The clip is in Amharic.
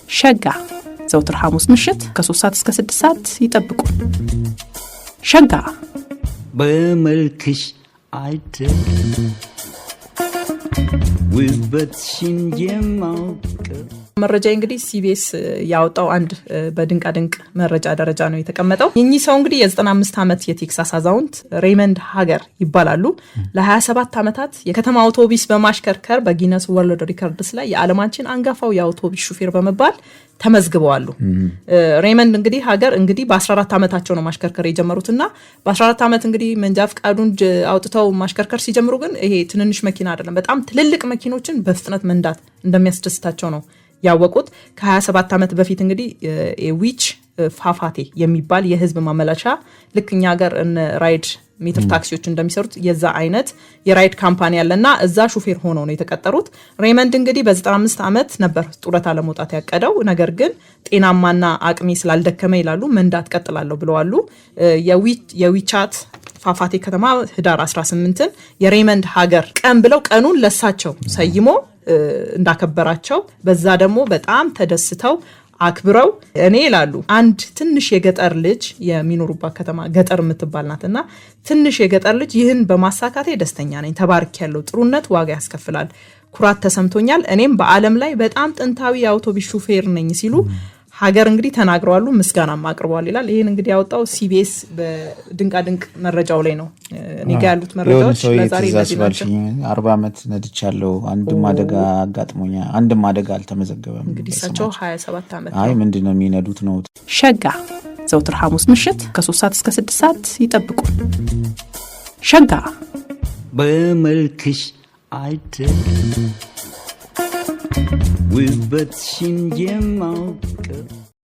ሸጋ ዘውትር ሐሙስ ምሽት ከ3 ሰዓት እስከ 6 ሰዓት ይጠብቁ። ሸጋ በመልክሽ አይደል ውበትሽን የማውቀው መረጃ እንግዲህ ሲቢኤስ ያወጣው አንድ በድንቃ ድንቅ መረጃ ደረጃ ነው የተቀመጠው። እኚህ ሰው እንግዲህ የ95 ዓመት የቴክሳስ አዛውንት ሬይመንድ ሃገር ይባላሉ። ለ27 ዓመታት የከተማ አውቶቡስ በማሽከርከር በጊነስ ወርልድ ሪከርድስ ላይ የዓለማችን አንጋፋው የአውቶቡስ ሹፌር በመባል ተመዝግበዋል። ሬይመንድ እንግዲህ ሃገር እንግዲህ በ14 ዓመታቸው ነው ማሽከርከር የጀመሩትና በ14 ዓመት እንግዲህ መንጃ ፈቃዱን አውጥተው ማሽከርከር ሲጀምሩ ግን ይሄ ትንንሽ መኪና አይደለም፣ በጣም ትልልቅ መኪኖችን በፍጥነት መንዳት እንደሚያስደስታቸው ነው ያወቁት። ከ27 ዓመት በፊት እንግዲህ ዊች ፋፋቴ የሚባል የህዝብ ማመላለሻ ልክኛ ሀገር ራይድ ሜትር ታክሲዎች እንደሚሰሩት የዛ አይነት የራይድ ካምፓኒ ያለና እዛ ሹፌር ሆነው ነው የተቀጠሩት። ሬይመንድ እንግዲህ በ95 ዓመት ነበር ጡረታ ለመውጣት ያቀደው። ነገር ግን ጤናማና አቅሚ ስላልደከመ ይላሉ መንዳት ቀጥላለሁ ብለዋል። የዊቻት ፋፋቴ ከተማ ህዳር 18ን የሬይመንድ ሃገር ቀን ብለው ቀኑን ለሳቸው ሰይሞ እንዳከበራቸው በዛ ደግሞ በጣም ተደስተው አክብረው እኔ ይላሉ አንድ ትንሽ የገጠር ልጅ የሚኖሩባት ከተማ ገጠር የምትባል ናትና ትንሽ የገጠር ልጅ ይህን በማሳካቴ ደስተኛ ነኝ፣ ተባርኬያለሁ፣ ጥሩነት ዋጋ ያስከፍላል፣ ኩራት ተሰምቶኛል፣ እኔም በዓለም ላይ በጣም ጥንታዊ የአውቶቡስ ሹፌር ነኝ ሲሉ ሃገር እንግዲህ ተናግረዋል፣ ምስጋናም አቅርበዋል ይላል። ይሄን እንግዲህ ያወጣው ሲቢኤስ በድንቃ ድንቅ መረጃው ላይ ነው። እኔ ጋር ያሉት መረጃዎች ለዛሬ ለዚህ 40 ዓመት ነድቻለሁ፣ አንድም አደጋ አጋጥሞኛል፣ አንድም አደጋ አልተመዘገበም። እንግዲህ እሳቸው 27 ዓመት አይ ምንድነው የሚነዱት ነው። ሸጋ ዘውትር ሐሙስ ምሽት ከ3 ሰዓት እስከ 6 ሰዓት ይጠብቁ። ሸጋ በመልክሽ አይደል ውበትሽን የማውቀው